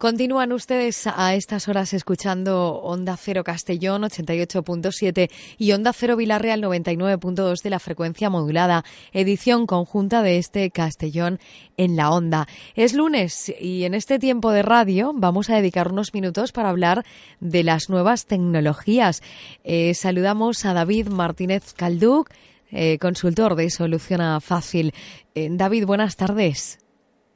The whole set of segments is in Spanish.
Continúan ustedes a estas horas escuchando Onda Cero Castellón 88.7 y Onda Cero Vilarreal 99.2 de la frecuencia modulada, edición conjunta de este Castellón en la Onda. Es lunes y en este tiempo de radio vamos a dedicar unos minutos para hablar de las nuevas tecnologías. Saludamos a David Martínez Calduc, consultor de Soluciona Fácil. David, buenas tardes.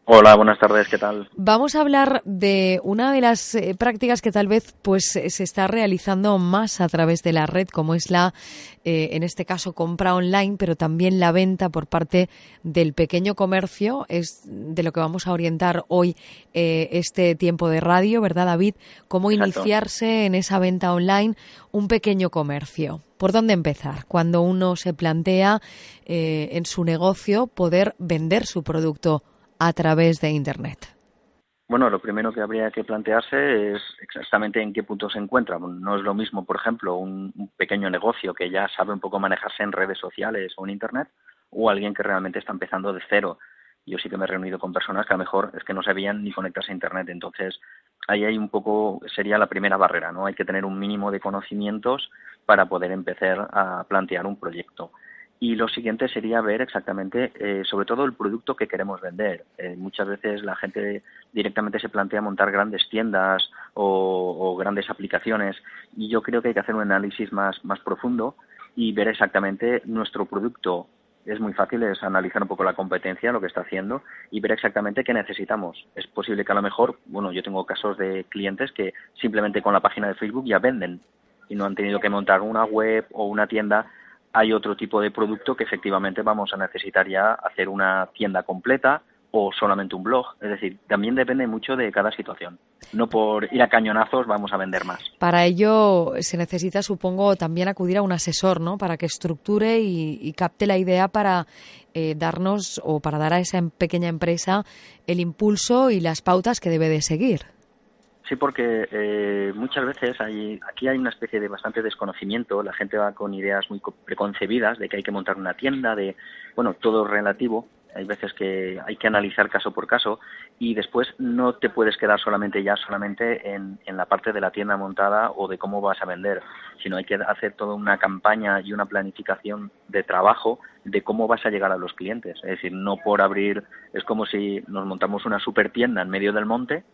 Hola, buenas tardes, ¿qué tal? Vamos a hablar de una de las prácticas que tal vez se está realizando más a través de la red, como es en este caso, compra online, pero también la venta por parte del pequeño comercio. Es de lo que vamos a orientar hoy este tiempo de radio, ¿verdad, David? Cómo Exacto. iniciarse en esa venta online un pequeño comercio. ¿Por dónde empezar? Cuando uno se plantea en su negocio poder vender su producto a través de Internet. Bueno, lo primero que habría que plantearse es exactamente en qué punto se encuentra. No es lo mismo, por ejemplo, un pequeño negocio que ya sabe un poco manejarse en redes sociales o en Internet, o alguien que realmente está empezando de cero. Yo sí que me he reunido con personas que a lo mejor es que no sabían ni conectarse a Internet. Entonces, ahí hay un poco, sería la primera barrera, ¿no? Hay que tener un mínimo de conocimientos para poder empezar a plantear un proyecto. Y lo siguiente sería ver exactamente, sobre todo, el producto que queremos vender. Muchas veces la gente directamente se plantea montar grandes tiendas o grandes aplicaciones, y yo creo que hay que hacer un análisis más profundo y ver exactamente nuestro producto. Es muy fácil, es analizar un poco la competencia, lo que está haciendo, y ver exactamente qué necesitamos. Es posible que a lo mejor, bueno, yo tengo casos de clientes que simplemente con la página de Facebook ya venden y no han tenido que montar una web o una tienda. Hay otro tipo de producto que efectivamente vamos a necesitar ya hacer una tienda completa o solamente un blog. Es decir, también depende mucho de cada situación. No por ir a cañonazos vamos a vender más. Para ello se necesita, supongo, también acudir a un asesor, ¿no? Para que estructure y capte la idea para darnos o para dar a esa pequeña empresa el impulso y las pautas que debe de seguir. Sí, porque muchas veces aquí hay una especie de bastante desconocimiento. La gente va con ideas muy preconcebidas de que hay que montar una tienda, bueno, todo relativo. Hay veces que hay que analizar caso por caso y después no te puedes quedar solamente en la parte de la tienda montada o de cómo vas a vender, sino hay que hacer toda una campaña y una planificación de trabajo de cómo vas a llegar a los clientes. Es decir, no por abrir, es como si nos montamos una super tienda en medio del monte.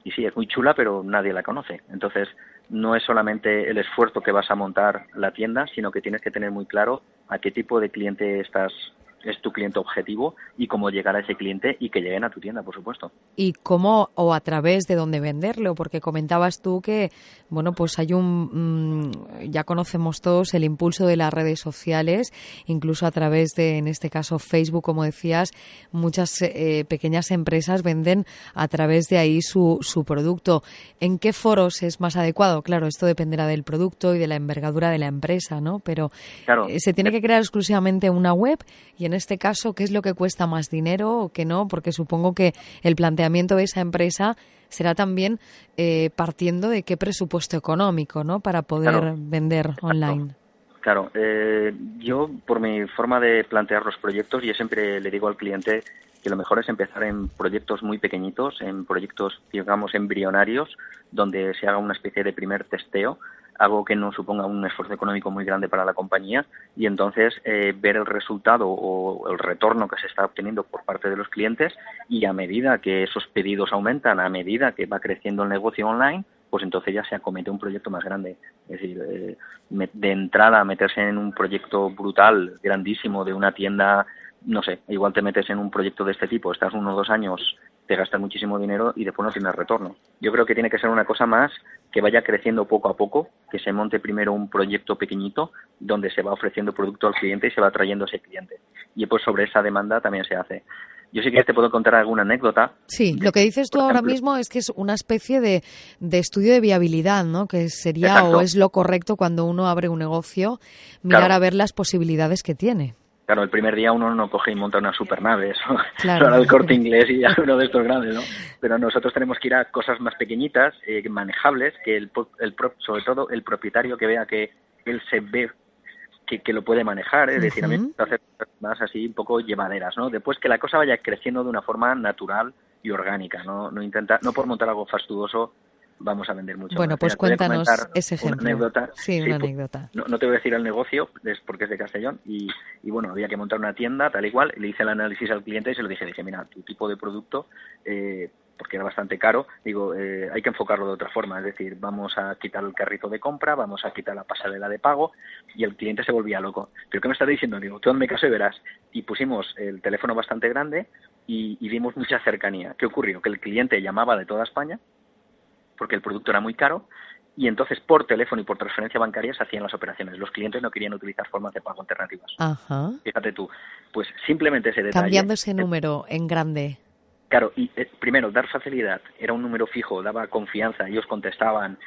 Y sí, es muy chula, pero nadie la conoce. Entonces, no es solamente el esfuerzo que vas a montar la tienda, sino que tienes que tener muy claro a qué tipo de cliente es tu cliente objetivo y cómo llegar a ese cliente y que lleguen a tu tienda, por supuesto. Y cómo o a través de dónde venderlo, porque comentabas tú que, bueno, pues hay ya conocemos todos el impulso de las redes sociales, incluso a través de, en este caso, Facebook, como decías, muchas pequeñas empresas venden a través de ahí su producto. ¿En qué foros es más adecuado? Claro, esto dependerá del producto y de la envergadura de la empresa, ¿no? Pero claro, se tiene que crear exclusivamente una web y en este caso, ¿qué es lo que cuesta más dinero o qué no? Porque supongo que el planteamiento de esa empresa será también partiendo de qué presupuesto económico, ¿no? Para poder vender online. Claro, yo por mi forma de plantear los proyectos, yo siempre le digo al cliente que lo mejor es empezar en proyectos muy pequeñitos, en proyectos, digamos, embrionarios, donde se haga una especie de primer testeo, algo que no suponga un esfuerzo económico muy grande para la compañía, y entonces ver el resultado o el retorno que se está obteniendo por parte de los clientes, y a medida que esos pedidos aumentan, a medida que va creciendo el negocio online, pues entonces ya se acomete un proyecto más grande. Es decir, de entrada meterse en un proyecto brutal, grandísimo, de una tienda, no sé, igual te metes en un proyecto de este tipo, estás 1 o 2 años, te gastas muchísimo dinero y después no tienes retorno. Yo creo que tiene que ser una cosa más que vaya creciendo poco a poco, que se monte primero un proyecto pequeñito donde se va ofreciendo producto al cliente y se va trayendo ese cliente. Y pues sobre esa demanda también se hace. Yo sí que te puedo contar alguna anécdota. Sí, lo que dices tú ahora mismo es que es una especie de estudio de viabilidad, ¿no? Que sería Exacto. o es lo correcto cuando uno abre un negocio, mirar a ver las posibilidades que tiene. Claro, el primer día uno no coge y monta una supernave, eso Claro. era el Corte Inglés y uno de estos grandes, ¿no? Pero nosotros tenemos que ir a cosas más pequeñitas, manejables, que sobre todo el propietario que vea que él se ve que lo puede manejar, es decir, a mí me gusta hacer cosas más así un poco llevaderas, ¿no? Después que la cosa vaya creciendo de una forma natural y orgánica, no intenta, no por montar algo fastuoso vamos a vender mucho. Bueno, pues cuéntanos ese ejemplo. Una anécdota. Sí, una anécdota. No te voy a decir el negocio, es porque es de Castellón, y bueno, había que montar una tienda, tal y cual, le hice el análisis al cliente y se lo dije, mira, tu tipo de producto, porque era bastante caro, digo, hay que enfocarlo de otra forma, es decir, vamos a quitar el carrito de compra, vamos a quitar la pasarela de pago, y el cliente se volvía loco. ¿Pero qué me estás diciendo? Digo, tú hazme caso y verás. Y pusimos el teléfono bastante grande y vimos mucha cercanía. ¿Qué ocurrió? Que el cliente llamaba de toda España, porque el producto era muy caro, y entonces por teléfono y por transferencia bancaria se hacían las operaciones. Los clientes no querían utilizar formas de pago alternativas. Ajá. Fíjate tú, pues simplemente ese detalle. Cambiando ese número en grande. Claro, y primero, dar facilidad, era un número fijo, daba confianza, ellos contestaban,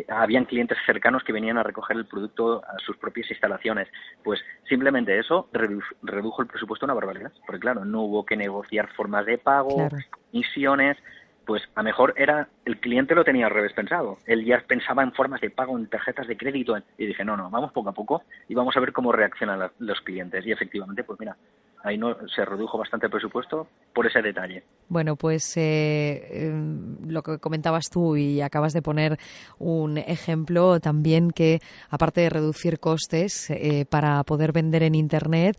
habían clientes cercanos que venían a recoger el producto a sus propias instalaciones. Pues simplemente eso redujo el presupuesto una barbaridad, porque claro, no hubo que negociar formas de pago, comisiones. Pues a lo mejor el cliente lo tenía al revés pensado. Él ya pensaba en formas de pago, en tarjetas de crédito. Y dije, no, vamos poco a poco y vamos a ver cómo reaccionan los clientes. Y efectivamente, pues mira, ahí no se redujo bastante el presupuesto por ese detalle. Bueno, pues lo que comentabas tú y acabas de poner un ejemplo también que, aparte de reducir costes para poder vender en Internet,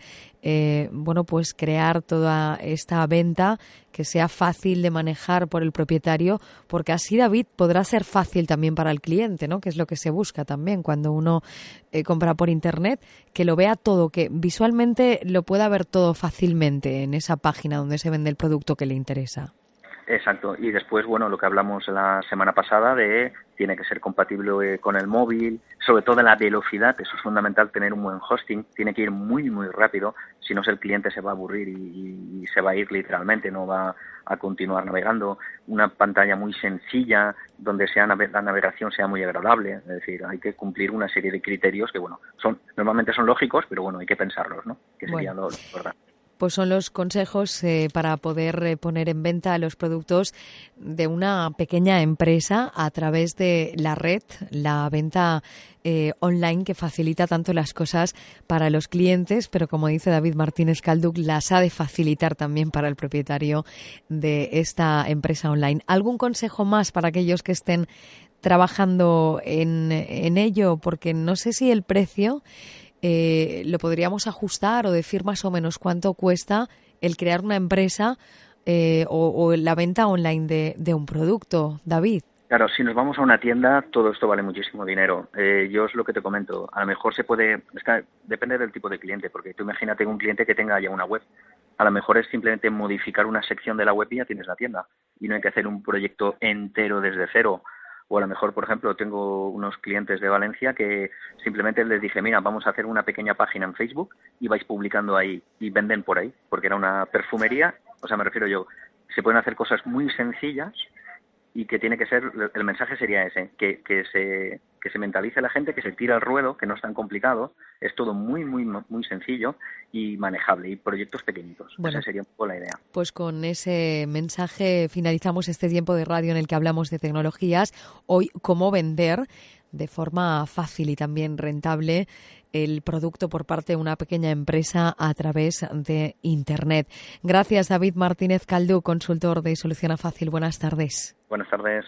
bueno, pues crear toda esta venta que sea fácil de manejar por el propietario, porque así, David, podrá ser fácil también para el cliente, ¿no? Que es lo que se busca también cuando uno compra por Internet, que lo vea todo, que visualmente lo pueda ver todo fácilmente en esa página donde se vende el producto que le interesa. Exacto, y después, bueno, lo que hablamos la semana pasada tiene que ser compatible con el móvil, sobre todo en la velocidad, eso es fundamental, tener un buen hosting, tiene que ir muy, muy rápido, si no el cliente se va a aburrir y se va a ir literalmente, no va a continuar navegando, una pantalla muy sencilla, donde la navegación sea muy agradable, es decir, hay que cumplir una serie de criterios que, bueno, normalmente son lógicos, pero bueno, hay que pensarlos, ¿no? Que sería lo verdad. Pues son los consejos para poder poner en venta los productos de una pequeña empresa a través de la red, la venta online que facilita tanto las cosas para los clientes, pero como dice David Martínez Calduch, las ha de facilitar también para el propietario de esta empresa online. ¿Algún consejo más para aquellos que estén trabajando en ello? Porque no sé si el precio lo podríamos ajustar o decir más o menos cuánto cuesta el crear una empresa o la venta online de un producto, David. Claro, si nos vamos a una tienda, todo esto vale muchísimo dinero. Yo es lo que te comento. A lo mejor depende del tipo de cliente, porque tú imagínate un cliente que tenga ya una web. A lo mejor es simplemente modificar una sección de la web y ya tienes la tienda. Y no hay que hacer un proyecto entero desde cero. O a lo mejor, por ejemplo, tengo unos clientes de Valencia que simplemente les dije, mira, vamos a hacer una pequeña página en Facebook y vais publicando ahí y venden por ahí, porque era una perfumería, o sea, me refiero yo, se pueden hacer cosas muy sencillas y que tiene que ser, el mensaje sería ese, que se mentalice la gente, que se tira al ruedo, que no es tan complicado, es todo muy, muy, muy sencillo y manejable, y proyectos pequeñitos. Bueno, esa sería un poco la idea. Pues con ese mensaje finalizamos este tiempo de radio en el que hablamos de tecnologías. Hoy, cómo vender de forma fácil y también rentable el producto por parte de una pequeña empresa a través de Internet. Gracias, David Martínez Calduch, consultor de Soluciona Fácil. Buenas tardes. Buenas tardes.